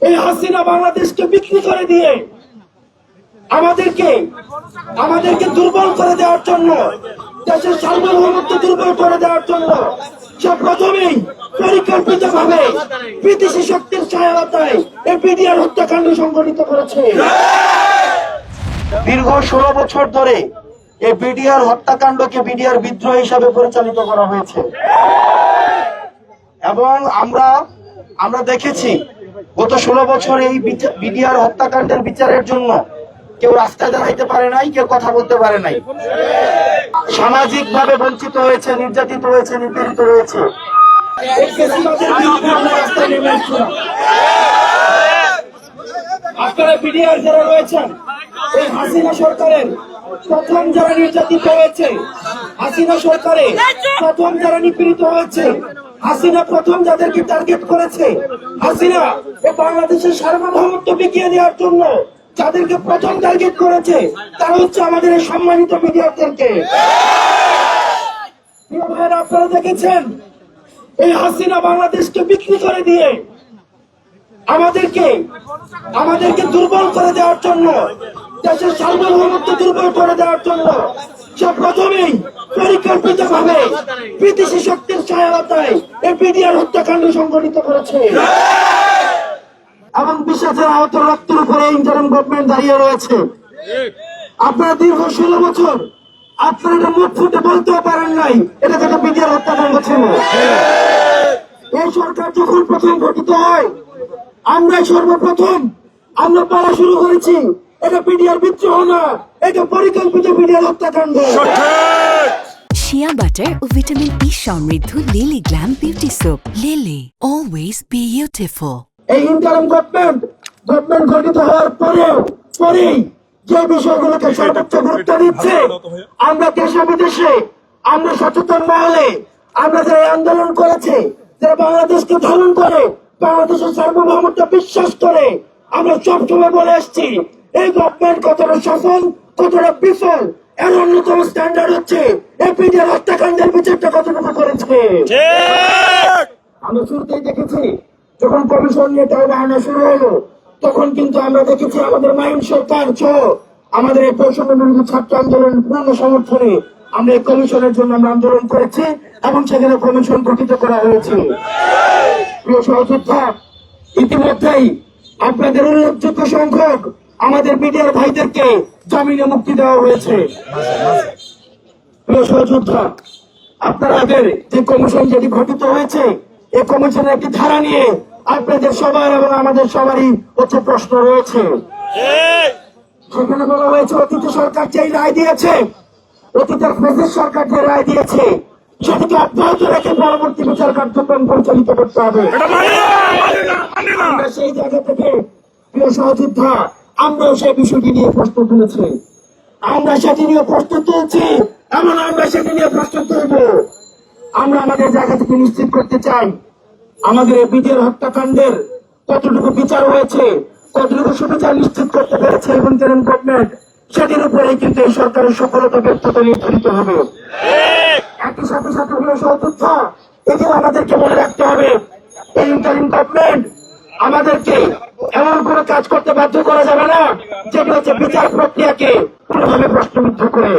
এই হাসিনা বাংলাদেশকে বিক্রি করে দিয়ে আমাদেরকে দুর্বল করে দেওয়ার জন্য, দেশের সার্বভৌমত্ব দুর্বল করে দেওয়ার জন্য সে প্রথমেই পরিকল্পিত ভাবে বিদেশি শক্তির সহায়তায় এই বিডিআর হত্যাকাণ্ড সংঘটিত করেছে। দীর্ঘ 16 বছর ধরে এই বিডিআর হত্যাকাণ্ডকে বিডিআর বিদ্রোহ হিসাবে পরিচালিত করা হয়েছে এবং আমরা দেখেছি গত 16 বছর এই বিডিআর হত্যাকাণ্ডের বিচারের জন্য কেউ রাস্তায় দাঁড়াইতে পারে নাই, কেউ কথা বলতে পারে নাই, সামাজিক ভাবে বঞ্চিত হয়েছে, নির্যাতিত হয়েছে, নিপীড়িত হয়েছে। আপনারা বিডিআর যারা রয়েছেন, এই হাসিনা সরকারের প্রথম যারা নির্যাতিত হয়েছে, হাসিনা সরকারে প্রথম যারা নিপীড়িত হয়েছে, হাসিনা প্রথম যাদেরকে টার্গেট করেছে, হাসিনা এই বাংলাদেশের সার্বভৌমত্ব বিকিয়ে দেওয়ার জন্য যাদেরকে প্রথম টার্গেট করেছে তারা হচ্ছে আমাদের এই সম্মানিত বিডিআরদেরকে। আপনারা দেখেছেন এই হাসিনা বাংলাদেশকে বিক্রি করে দিয়ে আমাদেরকে দুর্বল করে দেওয়ার জন্য, দেশের সার্বভৌমত্ব দুর্বল করে দেওয়ার জন্য সে প্রথমেই পরিকল্পিত ভাবে বিদেশি শক্তির সহায়তায় এই বিডিআর হত্যাকাণ্ড সংঘটিত করেছে এবং বিশ্বাসের আহত রক্তের উপরে ইন্টারিম গভর্নমেন্ট দাঁড়িয়ে রয়েছে। আপনারা দীর্ঘ 16 বছর আপনারা এটা মুখ ফুটে বলতেও পারেন নাই এটা যেটা বিডিআর হত্যাকাণ্ড ছিল। এই সরকার যখন প্রথম গঠিত হয় আমরাই সর্বপ্রথম আমরা বলা শুরু করেছি এটা বিডিআর বিদ্রোহ না, এটা পরিকল্পিত বিডিআর হত্যাকাণ্ড। শিয়া বাটার ও ভিটামিন ই সমৃদ্ধ lily glam beauty soap. Lily, always beautiful. এই ইন্টারিম গভর্নমেন্ট গঠিত হওয়ার পরেই যে বিষয়গুলোকে সর্বোচ্চ গুরুত্ব দিচ্ছে, আমরা দেশে বিদেশে, আমরা সচেতন মহলে, আমরা যারা আন্দোলন করেছে, যারা বাংলাদেশকে ধারণ করে, বাংলাদেশের সার্বভৌমত্ব বিশ্বাস করে, আমরা সবসময় বলে আসছি এই গভর্নমেন্ট কতটা সফল, কতটা বিফল, এর অন্যতম স্ট্যান্ডার্ড হচ্ছে এই বিডিআর হত্যাকাণ্ডের বিচারটা কতটুকু করেছে। আমরা শুরুতেই দেখেছি যখন কমিশন নিয়ে তার বাহানা শুরু হলো তখন কিন্তু আমরা দেখেছি আমাদের মাইন সরকার সহ আমাদের এই বৈষম্য বিরোধী ছাত্র আন্দোলন পূর্ণ সমর্থনে আমরা এই কমিশনের জন্য আমরা আন্দোলন করেছি এবং সেখানে কমিশন গঠিত করা হয়েছে। প্রিয় সহযোদ্ধা, ইতিমধ্যেই আপনাদের উল্লেখযোগ্য সংখ্যক আমাদের বিডিআর ভাইদেরকে জামিনে মুক্তি দেওয়া হয়েছে। প্রিয় সহযোদ্ধা, আপনার আগের যে কমিশন যেটি গঠিত হয়েছে এই কমিশনের একটি ধারা নিয়ে আপনাদের সবার এবং আমাদের সবারই হচ্ছে প্রশ্ন রয়েছে। সেখানে বলা হয়েছে অতীত সরকার যে রায় দিয়েছে, অতীতের ফেসিস্ট সরকার যে রায় দিয়েছে সেটিকে অব্যাহত রেখে পরবর্তী বিচার কার্যক্রম পরিচালিত করতে হবে। আমরা সেই জায়গা থেকে প্রিয় সহযোদ্ধা আমরাও সেই বিষয়টি নিয়ে প্রশ্ন তুলেছি, আমরা সেটি নিয়ে প্রশ্ন তুলছি এবং আমরা সেটি নিয়ে প্রশ্ন তুলব। আমরা আমাদের জায়গা থেকে নিশ্চিত করতে চাই আমাদের এই বিডিআর হত্যাকাণ্ডের কতটুকু বিচার হয়েছে, কতটুকু সুবিচার নিশ্চিত করতে পেরেছে ইন্টারিম গভর্নমেন্ট, সেটির উপরেই কিন্তু এই সরকারের সফলতা ব্যর্থতা নির্ধারিত হবে। একই সাথে সহযোদ্ধা এগুলো আমাদেরকে মনে রাখতে হবে এই ইন্টারিম গভর্নমেন্ট আমাদেরকে এমন কোনো কাজ করতে বাধ্য করা যাবে না যেটি হচ্ছে বিচার প্রক্রিয়াকে কোনোভাবে প্রশ্নবিদ্ধ করে।